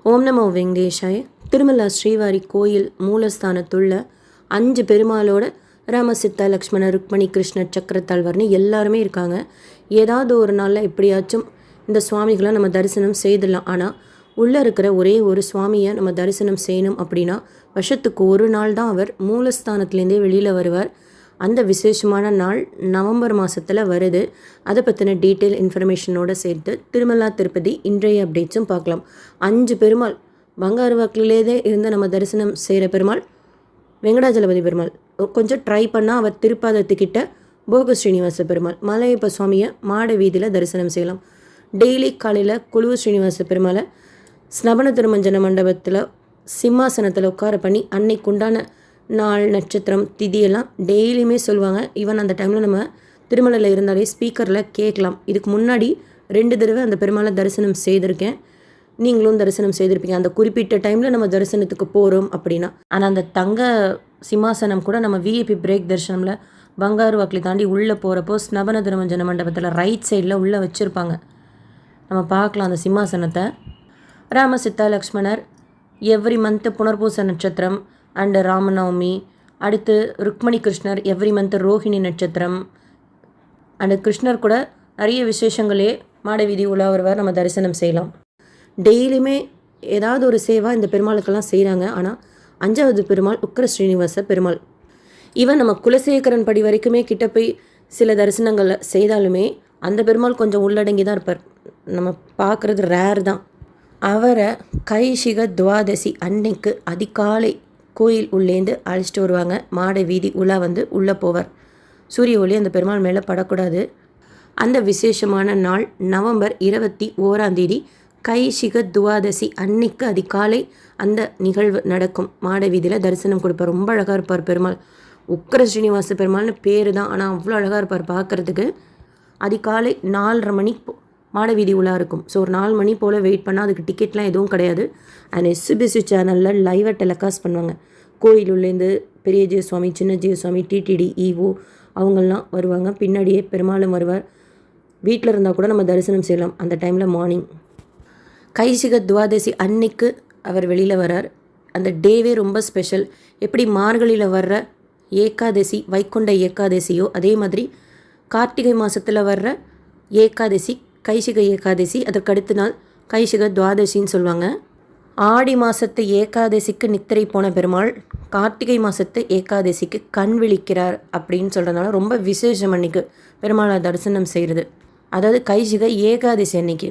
ஓம் நமோ வெங்கடேஷாய. திருமலா ஸ்ரீவாரி கோயில் மூலஸ்தானத்துள்ள 5 பெருமாளோட ராம, சீதா, லக்ஷ்மண, ருக்மணி, கிருஷ்ணர், சக்கரத்தாழ்வார்னு எல்லாருமே இருக்காங்க. ஏதாவது ஒரு நாளில் எப்படியாச்சும் இந்த சுவாமிகளை நம்ம தரிசனம் செய்திடலாம். ஆனால் உள்ளே இருக்கிற ஒரே ஒரு சுவாமியை நம்ம தரிசனம் செய்யணும் அப்படின்னா வருஷத்துக்கு ஒரு நாள் தான் அவர் மூலஸ்தானத்துலேருந்தே வெளியில் வருவார். அந்த விசேஷமான நாள் நவம்பர் மாதத்தில் வருது. அதை பற்றின டீட்டெயில் இன்ஃபர்மேஷனோடு சேர்த்து திருமலா திருப்பதி இன்றைய அப்டேட்ஸும் பார்க்கலாம். 5 பெருமாள் பங்காரு வாக்கிலேயே இருந்து நம்ம தரிசனம் செய்கிற பெருமாள் வெங்கடாஜலபதி பெருமாள். கொஞ்சம் ட்ரை பண்ணால் அவர் திருப்பாதத்துக்கிட்ட போக ஸ்ரீனிவாச பெருமாள், மலையப்ப சுவாமியை மாட வீதியில் தரிசனம் செய்யலாம். டெய்லி காலையில் குழு ஸ்ரீனிவாச பெருமாளை ஸ்நபன திருமஞ்சன மண்டபத்தில் சிம்மாசனத்தில் உட்கார பண்ணி அன்னைக்குண்டான நாள், நட்சத்திரம், திதியெல்லாம் டெய்லியுமே சொல்லுவாங்க. ஈவன் அந்த டைமில் நம்ம திருமலையில் இருந்தாலே ஸ்பீக்கரில் கேட்கலாம். இதுக்கு முன்னாடி 2 தடவை அந்த பெருமாளை தரிசனம் செய்திருக்கேன். நீங்களும் தரிசனம் செய்திருப்பீங்க. அந்த குறிப்பிட்ட டைமில் நம்ம தரிசனத்துக்கு போகிறோம் அப்படின்னா. ஆனால் அந்த தங்க சிம்மாசனம் கூட நம்ம விஐபி பிரேக் தரிசனமில் பங்காரு வாக்கில் தாண்டி உள்ளே போகிறப்போ ஸ்நபன திருமஞ்சன மண்டபத்தில் ரைட் சைடில் உள்ளே வச்சுருப்பாங்க. நம்ம பார்க்கலாம் அந்த சிம்மாசனத்தை. ராம, சீதா, லக்ஷ்மணர் எவ்ரி மந்த்து புனர்பூச நட்சத்திரம் அண்டு ராமநவமி. அடுத்து ருக்மணி கிருஷ்ணர் எவ்ரி மந்த்து ரோஹிணி நட்சத்திரம். அண்டு கிருஷ்ணர் கூட நிறைய விசேஷங்களே மாடவீதி உலா வருவார், நம்ம தரிசனம் செய்யலாம். டெய்லியுமே ஏதாவது ஒரு சேவா இந்த பெருமாளுக்கெல்லாம் செய்கிறாங்க. ஆனால் 5வது பெருமாள் உக்கிர ஸ்ரீனிவாச பெருமாள். இவன் நம்ம குலசேகரன் படி வரைக்குமே கிட்ட போய் சில தரிசனங்களை செய்தாலுமே அந்த பெருமாள் கொஞ்சம் உள்ளடங்கி தான் இருப்பார். நம்ம பார்க்குறது ரேர் தான். அவரை கைஷிக துவாதசி அன்னைக்கு அதிகாலை கோயில் உள்ளேந்து அழைச்சிட்டு வருவாங்க. மாட வீதி உலா வந்து உள்ளே போவார். சூரிய ஒளி அந்த பெருமாள் மேலே படக்கூடாது. அந்த விசேஷமான நாள் நவம்பர் 21 கைஷிக துவாதசி அன்னைக்கு அதிகாலை அந்த நிகழ்வு நடக்கும். மாட வீதியில் தரிசனம் கொடுப்பார். ரொம்ப அழகாக இருப்பார் பெருமாள். உக்கிர ஸ்ரீனிவாச பெருமாள்னு பேர் தான், ஆனால் அவ்வளோ அழகாக இருப்பார் பார்க்குறதுக்கு. அதிகாலை 4:30 மணி மாட வீதி உலா இருக்கும். ஸோ ஒரு 4 மணி போல் வெயிட் பண்ணால் அதுக்கு டிக்கெட்லாம் எதுவும் கிடையாது. அண்ட் எஸ்பிசி சேனலில் லைவாக டெலிகாஸ்ட் பண்ணுவாங்க. கோயிலுள்ளேருந்து பெரிய ஜெயசுவாமி, சின்ன ஜெயசுவாமி, டிடிடி, ஈவோ அவங்கெல்லாம் வருவாங்க. பின்னாடியே பெருமாளும் வருவார். வீட்டில் இருந்தால் கூட நம்ம தரிசனம் செய்யலாம் அந்த டைமில் மார்னிங். கைசிக துவாதசி அன்னைக்கு அவர் வெளியில் வரார். அந்த டேவே ரொம்ப ஸ்பெஷல். எப்படி மார்கழியில் வர்ற ஏகாதசி வைகுண்ட ஏகாதசியோ அதே மாதிரி கார்த்திகை மாதத்தில் வர்ற ஏகாதசி கைசிக ஏகாதசி. அதற்கு அடுத்த நாள் கைசிக துவாதசின்னு சொல்லுவாங்க. ஆடி மாதத்து ஏகாதசிக்கு நித்திரை போன பெருமாள் கார்த்திகை மாதத்து ஏகாதசிக்கு கண் விழிக்கிறார் அப்படின்னு சொல்கிறதுனால ரொம்ப விசேஷம் அன்னைக்கு பெருமாளை தரிசனம் செய்கிறது. அதாவது கைசிக ஏகாதசி அன்னைக்கு.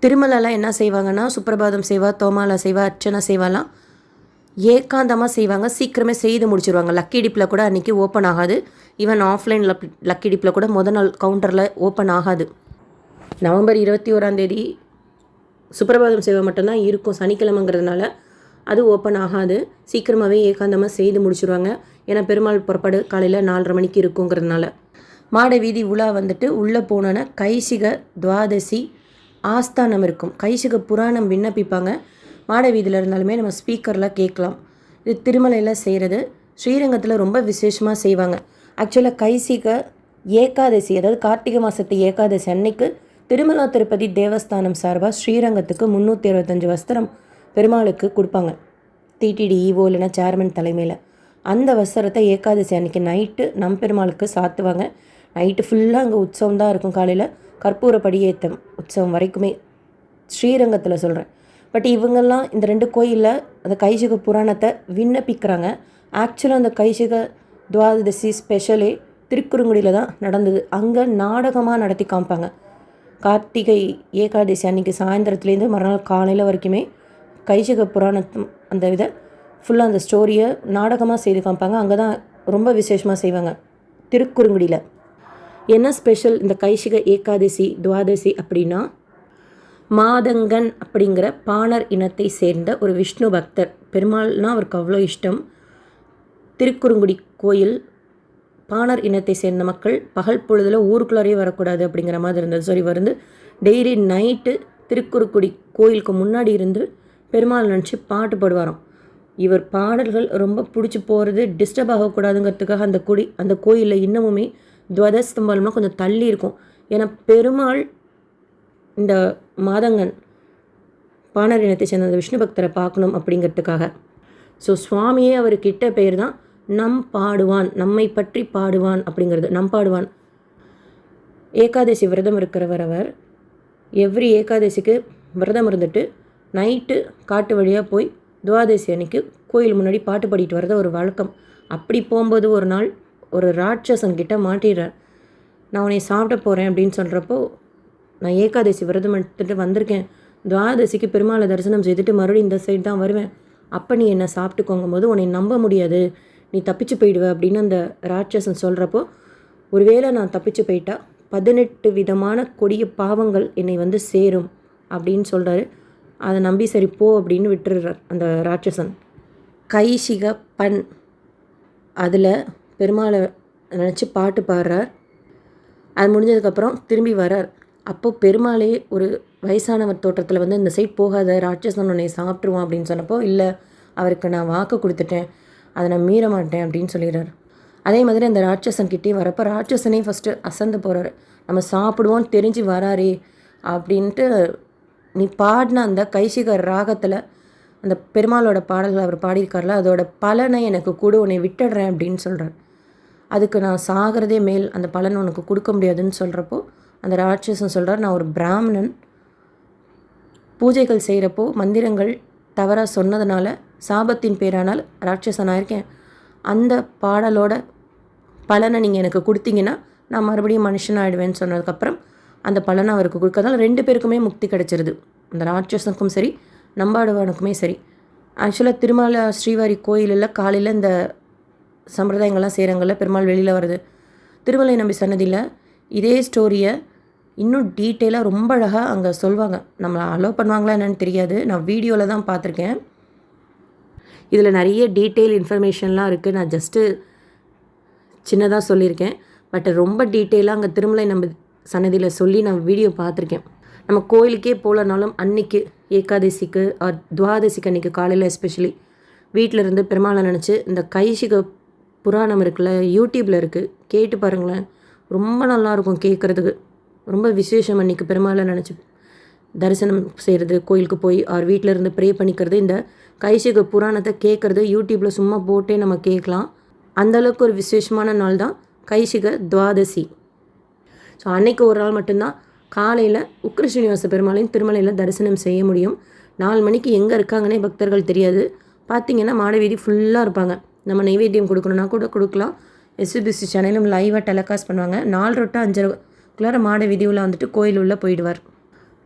திருமலாலாம் என்ன செய்வாங்கன்னா சுப்பிரபாதம் செய்வா, தோமாலா செய்வா, அர்ச்சனை செய்வாலாம் ஏகாந்தமாக செய்வாங்க. சீக்கிரமே செய்து முடிச்சிருவாங்க. லக்கி டிப்பில் கூட அன்றைக்கி ஓப்பன் ஆகாது. ஈவன் ஆஃப்லைன் லக்கி டிப்பில் கூட முதல் நாள் கவுண்டரில் ஓப்பன் ஆகாது. நவம்பர் 21 சுப்பிரபாதம் சேவை மட்டும்தான் இருக்கும். சனிக்கிழமைங்கிறதுனால அது ஓப்பன் ஆகாது. சீக்கிரமாகவே ஏகாந்தமாக செய்து முடிச்சுருவாங்க. ஏன்னா பெருமாள் புறப்பாடு காலையில் 4:30 மணிக்கு இருக்குங்கிறதுனால. மாட வீதி உலா வந்துட்டு உள்ளே போனோன்னா கைசிக துவாதசி ஆஸ்தானம் இருக்கும். கைசிக புராணம் விண்ணப்பிப்பாங்க. மாட வீதியில் இருந்தாலுமே நம்ம ஸ்பீக்கரில் கேட்கலாம். இது திருமலையில் செய்கிறது. ஸ்ரீரங்கத்தில் ரொம்ப விசேஷமாக செய்வாங்க. ஆக்சுவலாக கைசிக ஏகாதசி அதாவது கார்த்திகை மாதத்து ஏகாதசி அன்னைக்கு திருமலா திருப்பதி தேவஸ்தானம் சார்பாக ஸ்ரீரங்கத்துக்கு 365 வஸ்திரம் பெருமாளுக்கு கொடுப்பாங்க. டிடிடி ஈவோ இல்லைனா சேர்மன் தலைமையில். அந்த வஸ்திரத்தை ஏகாதசி அன்றைக்கி நைட்டு நம் பெருமாளுக்கு சாத்துவாங்க. நைட்டு ஃபுல்லாக அங்கே உற்சவம் தான் இருக்கும். காலையில் கற்பூர படியேற்றம் உற்சவம் வரைக்குமே ஸ்ரீரங்கத்தில் சொல்கிறேன். பட் இவங்கெல்லாம் இந்த 2 கோயிலில் அந்த கைசிக புராணத்தை விண்ணப்பிக்கிறாங்க. ஆக்சுவலாக அந்த கைசிக துவாதசி ஸ்பெஷலே திருக்குறுங்குடியில் தான் நடந்தது. அங்கே நாடகமாக நடத்தி காமிப்பாங்க. கார்த்திகை ஏகாதசி அன்றைக்கி சாயந்தரத்துலேருந்து மறுநாள் காலையில் வரைக்குமே கைசிக புராணத்தும் அந்த இதை ஃபுல்லாக அந்த ஸ்டோரியை நாடகமாக செய்து காமிப்பாங்க. அங்கே தான் ரொம்ப விசேஷமாக செய்வாங்க திருக்குறுங்குடியில். என்ன ஸ்பெஷல் இந்த கைசிக ஏகாதசி துவாதசி அப்படின்னா, மாதங்கன் அப்படிங்கிற பாணர் இனத்தை சேர்ந்த ஒரு விஷ்ணு பக்தர். பெருமாள்னால் அவருக்கு அவ்வளோ இஷ்டம். திருக்குறுங்குடி கோயில் பாணர் இனத்தை சேர்ந்த மக்கள் பகல் பொழுதில் ஊருக்குள்ளாரே வரக்கூடாது அப்படிங்கிற மாதிரி இருந்தது. சரி வந்து டெய்லி நைட்டு திருக்குறுக்குடி கோயிலுக்கு முன்னாடி இருந்து பெருமாள் நினச்சி பாட்டு பாடுவாராம். இவர் பாடல்கள் ரொம்ப பிடிச்சி போகிறது டிஸ்டர்ப் ஆகக்கூடாதுங்கிறதுக்காக அந்த கோயிலில் இன்னமுமே துவதஸ்தம்பம்லாம் கொஞ்சம் தள்ளி இருக்கும். ஏன்னா பெருமாள் இந்த மாதங்கன் பாணர் இனத்தை சேர்ந்த அந்த விஷ்ணு பக்தரை பார்க்கணும் அப்படிங்கிறதுக்காக. ஸோ சுவாமியே அவர்கிட்ட பேர் தான் நம் பாடுவான், நம்மை பற்றி பாடுவான் அப்படிங்கிறது. நம் பாடுவான். ஏகாதசி விரதம் இருக்கிறவர் அவர். எவ்ரி ஏகாதசிக்கு விரதம் இருந்துட்டு நைட்டு காட்டு வழியாக போய் துவாதசி அன்னைக்கு கோயில் முன்னாடி பாட்டு பாடிட்டு வரது ஒரு வழக்கம். அப்படி போகும்போது ஒரு நாள் ஒரு ராட்சசன்கிட்ட மாட்டிடுறார். நான் உன்னை சாப்பிட போகிறேன் அப்படின்னு சொல்கிறப்போ, நான் ஏகாதசி விரதம் எடுத்துகிட்டு வந்திருக்கேன், துவாதசிக்கு பெருமாளை தரிசனம் செய்துட்டு மறுபடியும் இந்த சைடு தான் வருவேன், அப்போ நீ என்னை சாப்பிட்டுக்கோங்கும் போது உன்னை நம்ப முடியாது, நீ தப்பிச்சு போயிடுவ அப்படின்னு அந்த ராட்சசன் சொல்கிறப்போ, ஒருவேளை நான் தப்பிச்சு போயிட்டா 18 விதமான கொடிய பாவங்கள் என்னை வந்து சேரும் அப்படின்னு சொல்கிறாரு. அதை நம்பி சரி போ அப்படின்னு விட்டுடுறார் அந்த ராட்சசன். கைசிக பண் அதில் பெருமாளை நினச்சி பாட்டு பாடுறார். அது முடிஞ்சதுக்கப்புறம் திரும்பி வரார். அப்போது பெருமாளே ஒரு வயசானவர் தோற்றத்தில் வந்து இந்த சைட் போகாத, ராட்சசன் உன்னை சாப்பிட்ருவான் அப்படின்னு சொன்னப்போ, இல்லை அவருக்கு நான் வாக்கு கொடுத்துட்டேன், அதை நான் மீற மாட்டேன் அப்படின்னு சொல்லிடுறார். அதே மாதிரி அந்த ராட்சசன்கிட்டே வரப்போ ராட்சசனே ஃபஸ்ட்டு அசந்து போகிறாரு. நம்ம சாப்பிடுவோன்னு தெரிஞ்சு வராரே அப்படின்ட்டு, நீ பாடின அந்த கைசிக ராகத்தில் அந்த பெருமாளோட பாடல்கள் அவர் பாடியிருக்கார்ல, அதோட பலனை எனக்கு கொடு, உன்னை விட்டுடுறேன் அப்படின்னு சொல்கிறார். அதுக்கு நான் சாகிறதே மேல், அந்த பலன் உனக்கு கொடுக்க முடியாதுன்னு சொல்கிறப்போ அந்த ராட்சசன் சொல்கிறார், நான் ஒரு பிராமணன், பூஜைகள் செய்கிறப்போ மந்திரங்கள் தவறாக சொன்னதுனால சாபத்தின் பேரானால் ராட்சசனாக இருக்கேன், அந்த பாடலோட பலனை நீங்கள் எனக்கு கொடுத்தீங்கன்னா நான் மறுபடியும் மனுஷனாகிடுவேன்னு சொன்னதுக்கப்புறம் அந்த பலனை அவருக்கு கொடுக்கறதால 2 பேருக்குமே முக்தி கிடச்சிருது. அந்த ராட்சசனுக்கும் சரி, நம்பாடுவானுக்குமே சரி. ஆக்சுவலாக திருமலை ஸ்ரீவாரி கோயிலில் காலையில் இந்த சம்பிரதாயங்கள்லாம் செய்கிறாங்கல்ல, பெருமாள் வெளியில் வருது. திருமலை நம்பி சன்னதியில் இதே ஸ்டோரியை இன்னும் டீட்டெயிலாக ரொம்ப அழகாக அங்கே சொல்லுவாங்க. நம்மளை அலோவ் பண்ணுவாங்களா என்னன்னு தெரியாது, நான் வீடியோவில் தான் பார்த்துருக்கேன். இதில் நிறைய டீட்டெயில் இன்ஃபர்மேஷன்லாம் இருக்குது. நான் ஜஸ்ட்டு சின்னதாக சொல்லியிருக்கேன். பட் ரொம்ப டீட்டெயிலாக அங்கே திருமலை நம்பி சன்னதியில் சொல்லி நான் வீடியோ பார்த்துருக்கேன். நம்ம கோயிலுக்கே போகலனாலும் அன்னைக்கு ஏகாதசிக்கு துவாதசிக்கு அன்றைக்கி காலையில் எஸ்பெஷலி வீட்டில் இருந்து பெருமாளை நினச்சி இந்த கைசிக புராணம் இருக்குல்ல, யூடியூப்பில் இருக்குது, கேட்டு பாருங்களேன், ரொம்ப நல்லாயிருக்கும் கேட்குறதுக்கு. ரொம்ப விசேஷம். அன்றைக்கி பெருமாளை நினச்சி தரிசனம் செய்கிறது, கோயிலுக்கு போய் அவர் வீட்டில் இருந்து ப்ரே பண்ணிக்கிறது, இந்த கைசிக புராணத்தை கேட்குறது யூடியூப்பில் சும்மா போட்டே நம்ம கேட்கலாம். அந்தளவுக்கு ஒரு விசேஷமான நாள் தான் கைசிக துவாதசி. ஸோ அன்றைக்கி ஒரு நாள் மட்டும்தான் காலையில் உக்ர ஸ்ரீனிவாச பெருமாளையும் திருமலையில் தரிசனம் செய்ய முடியும். 4 மணிக்கு எங்கே இருக்காங்கன்னே பக்தர்கள் தெரியாது. பார்த்திங்கன்னா மாடவீதி ஃபுல்லாக இருப்பாங்க. நம்ம நைவேத்தியம் கொடுக்கணுன்னா கூட கொடுக்கலாம். எஸ்பிபிசி சேனலும் லைவாக டெலிகாஸ்ட் பண்ணுவாங்க. 4 to 5 மாடவீதி உள்ள வந்துட்டு கோயில் உள்ளே போயிடுவார்.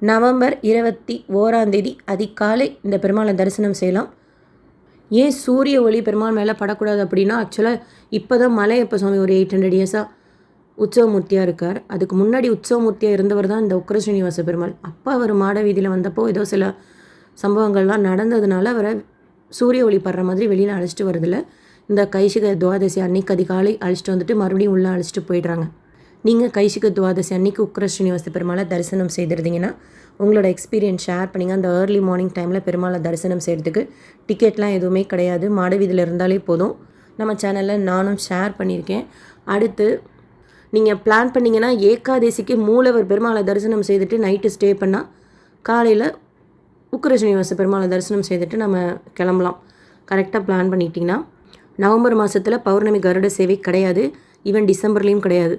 நவம்பர் 21 அதிகாலை இந்த பெருமாளை தரிசனம் செய்யலாம். ஏன் சூரிய ஒளி பெருமாள் மேலே படக்கூடாது அப்படின்னா, ஆக்சுவலாக இப்போ தான் மலையப்ப சுவாமி ஒரு 800 இயர்ஸாக உற்சவமூர்த்தியாக இருக்கார். அதுக்கு முன்னாடி உற்சவமூர்த்தியாக இருந்தவர் தான் இந்த உக்ர ஸ்ரீனிவாச பெருமாள். அப்போ அவர் மாட வீதியில் வந்தப்போ ஏதோ சில சம்பவங்கள்லாம் நடந்ததுனால அவரை சூரிய ஒளி படுற மாதிரி வெளியில் அழைச்சிட்டு வரதில்ல. இந்த கைசிக துவாதசி அன்னைக்கு அதிகாலை அழைச்சிட்டு வந்துட்டு மறுபடியும் உள்ளே அழைச்சிட்டு போயிடுறாங்க. நீங்கள் கைசிக துவாதசி அன்னைக்கு உக்ர ஸ்ரீனிவாச பெருமாளை தரிசனம் செய்திருந்தீங்கன்னா உங்களோட எக்ஸ்பீரியன்ஸ் ஷேர் பண்ணிங்க. அந்த ஏர்லி மார்னிங் டைமில் பெருமாளை தரிசனம் செய்கிறதுக்கு டிக்கெட்லாம் எதுவுமே கிடையாது, மாடவீதியில் இருந்தாலே போதும். நம்ம சேனலில் நானும் ஷேர் பண்ணியிருக்கேன். அடுத்து நீங்கள் பிளான் பண்ணிங்கன்னா ஏகாதசிக்கு மூலவர் பெருமாளை தரிசனம் செய்துட்டு நைட்டு ஸ்டே பண்ணால் காலையில் உக்ர ஸ்ரீனிவாச பெருமாளை தரிசனம் செய்துட்டு நம்ம கிளம்பலாம். கரெக்டாக பிளான் பண்ணிக்கிட்டிங்கன்னா. நவம்பர் மாதத்தில் பௌர்ணமி கருட சேவை கிடையாது, ஈவன் டிசம்பர்லேயும் கிடையாது.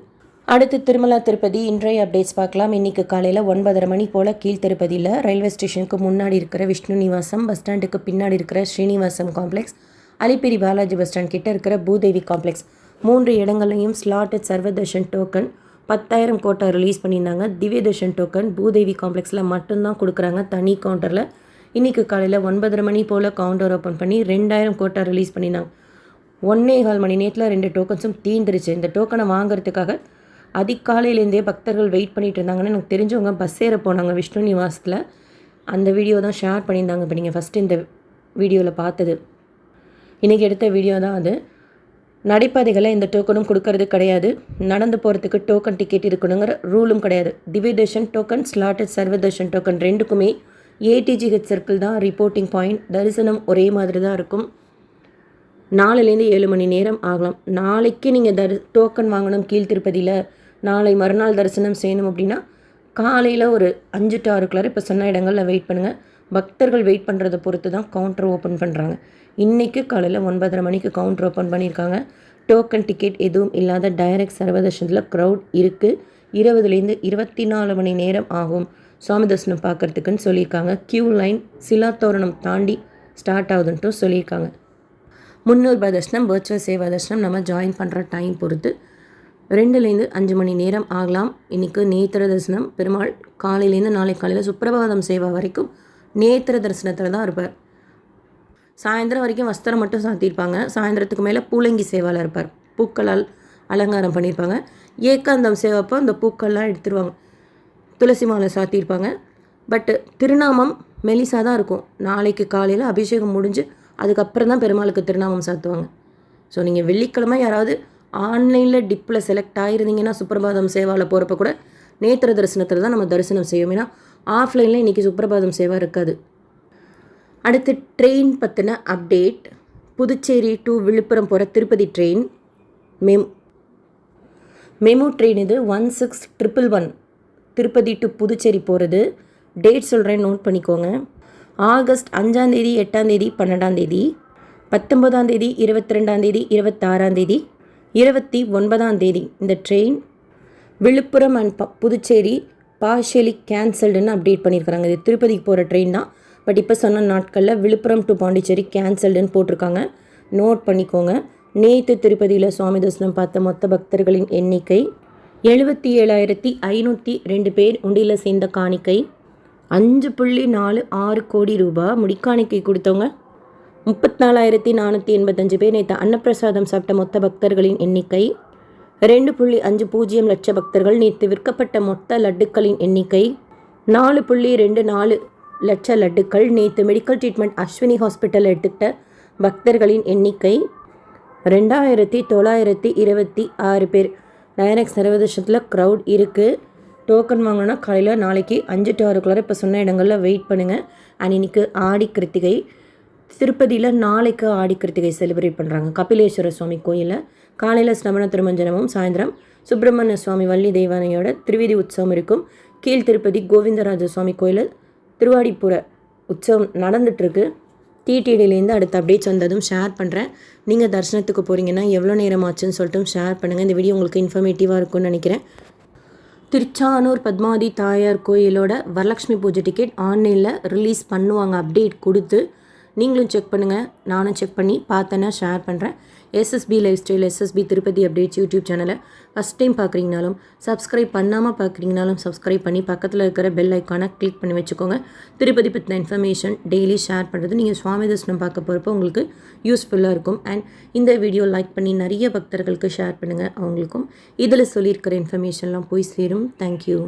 அடுத்து திருமலா திருப்பதி இன்றைய அப்டேட்ஸ் பார்க்கலாம். இன்றைக்கி காலையில் 9:30 மணி போல் கீழ் திருப்பதியில் ரயில்வே ஸ்டேஷனுக்கு முன்னாடி இருக்கிற விஷ்ணு நிவாசம், பஸ் ஸ்டாண்டுக்கு பின்னாடி இருக்கிற Srinivasam complex, Alipiri Balaji bus stand கிட்ட இருக்கிற பூதேவி காம்ப்ளெக்ஸ் 3 இடங்களையும் slotted Sarvadarshan token 10,000 quota release பண்ணியிருந்தாங்க. திவ்யதர்ஷன் டோக்கன் பூதேவி காம்ப்ளெக்ஸில் மட்டும்தான் கொடுக்குறாங்க, தனி கவுண்டரில். இன்றைக்கி காலையில் 9:30 மணி போல் கவுண்டர் ஓப்பன் பண்ணி 2,000 கோட்டா ரிலீஸ் பண்ணியிருந்தாங்க. 1.25 மணி நேரத்தில் 2 டோக்கன்ஸும் தீந்துருச்சு. இந்த டோக்கனை வாங்குறதுக்காக அதிகாலையிலேருந்தே பக்தர்கள் வெயிட் பண்ணிட்டு இருந்தாங்கன்னு எனக்கு தெரிஞ்சவங்க பஸ் ஏற போனாங்க விஷ்ணு நிவாசத்தில். அந்த வீடியோ தான் ஷேர் பண்ணியிருந்தாங்க. இப்போ நீங்கள் ஃபஸ்ட்டு இந்த வீடியோவில் பார்த்தது இன்றைக்கி எடுத்த வீடியோ தான் அது. நடைபாதைகளில் இந்த டோக்கனும் கொடுக்கறது கிடையாது. நடந்து போகிறதுக்கு டோக்கன் டிக்கெட் இருக்கணுங்கிற ரூலும் கிடையாது. Divya Darshan token, slotted Sarvadarshan token ரெண்டுக்குமே ஏடிஜிஹெச் சர்க்கிள் தான் ரிப்போர்ட்டிங் பாயிண்ட். தரிசனம் ஒரே மாதிரி தான் இருக்கும். 4லேருந்து 7 மணி நேரம் ஆகலாம். நாளைக்கு நீங்கள் டோக்கன் வாங்கணும் கீழ் திருப்பதியில், நாளை மறுநாள் தரிசனம் செய்யணும் அப்படின்னா காலையில் ஒரு 5 to 6 இப்போ சொன்ன இடங்களில் வெயிட் பண்ணுங்கள். பக்தர்கள் வெயிட் பண்ணுறதை பொறுத்து தான் கவுண்டர் ஓப்பன் பண்ணுறாங்க. இன்றைக்கி காலையில் 9:30 மணிக்கு கவுண்டர் ஓப்பன் பண்ணியிருக்காங்க. டோக்கன் டிக்கெட் எதுவும் இல்லாத டைரக்ட் சர்வதர்ஷனத்தில் க்ரௌட் இருக்குது. 20லேருந்து 24 மணி நேரம் ஆகும் சுவாமி தரிசனம் பார்க்குறதுக்குன்னு சொல்லியிருக்காங்க. க்யூ லைன் சிலாத்தோரணம் தாண்டி ஸ்டார்ட் ஆகுதுன்ட்டும் சொல்லியிருக்காங்க. 300 ரூபாய் தர்ஷனம், வர்ச்சுவல் சேவா தர்ஷனம் நம்ம ஜாயின் பண்ணுற டைம் பொறுத்து 2லேருந்து 5 மணி நேரம் ஆகலாம். இன்றைக்கி நேத்திர தரிசனம் பெருமாள் காலையிலேருந்து நாளை காலையில் சுப்பிரபாதம் சேவா வரைக்கும் நேத்திர தரிசனத்தில் தான் இருப்பார். சாயந்தரம் வரைக்கும் வஸ்திரம் மட்டும் சாத்தியிருப்பாங்க. சாயந்தரத்துக்கு மேலே பூலங்கி சேவாவில் இருப்பார். பூக்களால் அலங்காரம் பண்ணியிருப்பாங்க. ஏகாந்தம் சேவப்போ அந்த பூக்கள்லாம் எடுத்துருவாங்க. துளசி மாலை சாத்தியிருப்பாங்க. பட்டு திருநாமம் மெலிசாக தான் இருக்கும். நாளைக்கு காலையில் அபிஷேகம் முடிஞ்சு அதுக்கப்புறம் தான் பெருமாளுக்கு திருநாமம் சாத்துவாங்க. ஸோ நீங்கள் வெள்ளிக்கிழமை யாராவது ஆன்லைனில் டிப்பில் செலக்ட் ஆகிருந்தீங்கன்னா சுப்பிரபாதம் சேவாவில் போகிறப்ப கூட நேத்திர தரிசனத்தில் தான் நம்ம தரிசனம் செய்வோம். ஏன்னா ஆஃப்லைனில் இன்றைக்கி சுப்பிரபாதம் சேவா இருக்காது. அடுத்து ட்ரெயின் பற்றின அப்டேட். புதுச்சேரி டு விழுப்புரம் போகிற திருப்பதி ட்ரெயின் மெமு ட்ரெயின் இது 16111 திருப்பதி டு புதுச்சேரி போகிறது. டேட் சொல்கிறேன், நோட் பண்ணிக்கோங்க. ஆகஸ்ட் 5ஆம் தேதி, 8ஆம் தேதி, 12ஆம் தேதி, 19ஆம் தேதி, 22ஆம் தேதி, 26ஆம் தேதி, 29ஆம் தேதி இந்த train Villupuram and Puducherry partially கேன்சல்டுன்னு அப்டேட் பண்ணியிருக்கிறாங்க. இது திருப்பதிக்கு போகிற ட்ரெயின் தான். பட் இப்போ சொன்ன நாட்களில் விழுப்புரம் டு பாண்டிச்சேரி கேன்சல்டுன்னு போட்டிருக்காங்க. நோட் பண்ணிக்கோங்க. நேற்று திருப்பதியில் சுவாமி தரிசனம் பார்த்த மொத்த பக்தர்களின் எண்ணிக்கை 77,502 பேர். உண்டியில் சேர்ந்த காணிக்கை 5.46 கோடி ரூபாய். முடிக்காணிக்கை கொடுத்தவங்க 34,485 பேர். நேற்று அன்னப்பிரசாதம் சாப்பிட்ட மொத்த பக்தர்களின் எண்ணிக்கை 2.50 லட்ச பக்தர்கள். நேற்று விற்கப்பட்ட மொத்த லட்டுக்களின் எண்ணிக்கை 4.24 லட்ச லட்டுக்கள். நேற்று மெடிக்கல் ட்ரீட்மெண்ட் அஸ்வினி ஹாஸ்பிட்டல் எடுத்துக்கிட்ட பக்தர்களின் எண்ணிக்கை 2,926 பேர். டைரக்ட் சர்வதர்ஷனத்தில் க்ரௌட் இருக்குது. டோக்கன் வாங்கினா காலையில் நாளைக்கு 5 to 6 இப்போ சொன்ன இடங்களில் வெயிட் பண்ணுங்கள். அண்ட் இன்றைக்கி ஆடி கிருத்திகை. திருப்பதியில் நாளைக்கு ஆடி கிருத்திகை செலிப்ரேட் பண்ணுறாங்க. கபிலேஸ்வர சுவாமி கோயிலில் காலையில் ஸ்ரவண திருமஞ்சனமும், சாயந்தரம் சுப்பிரமணிய சுவாமி வள்ளி தெய்வானையோட திருவிதி உற்சவம் இருக்கும். கீழ் திருப்பதி கோவிந்தராஜ சுவாமி கோயிலில் திருவாடிப்புற உற்சவம் நடந்துகிட்ருக்கு. டிடிடிலேருந்து அடுத்த அப்டேட்ஸ் வந்ததும் ஷேர் பண்ணுறேன். நீங்கள் தரிசனத்துக்கு போகிறீங்கன்னா எவ்வளோ நேரம் ஆச்சுன்னு சொல்லிட்டு ஷேர் பண்ணுங்கள். இந்த வீடியோ உங்களுக்கு இன்ஃபர்மேட்டிவாக இருக்கும்னு நினைக்கிறேன். திருச்சானூர் பத்மாவதி தாயார் கோயிலோட வரலட்சுமி பூஜை டிக்கெட் ஆன்லைனில் ரிலீஸ் பண்ணுவாங்க. அப்டேட் கொடுத்து நீங்களும் செக் பண்ணுங்கள். நானும் செக் பண்ணி பார்த்தேன்னா ஷேர் பண்ணுறேன். SSP lifestyle, SSP Tirupati updates YouTube சேனலை ஃபஸ்ட் டைம் பார்க்குறீங்கனாலும், சப்ஸ்கிரைப் பண்ணாமல் பார்க்குறீங்கனாலும் சப்ஸ்கிரைப் பண்ணி பக்கத்தில் இருக்கிற பெல் ஐக்கானை கிளிக் பண்ணி வச்சுக்கோங்க. திருப்பதி பற்றின இன்ஃபர்மேஷன் டெய்லி ஷேர் பண்ணுறது நீங்கள் சுவாமி தரிசனம் பார்க்க போகிறப்போ உங்களுக்கு யூஸ்ஃபுல்லாக இருக்கும். அண்ட் இந்த வீடியோ லைக் பண்ணி நிறைய பக்தர்களுக்கு ஷேர் பண்ணுங்கள். அவங்களுக்கும் இதில் சொல்லியிருக்கிற இன்ஃபர்மேஷன்லாம் போய் சேரும். தேங்க்யூ.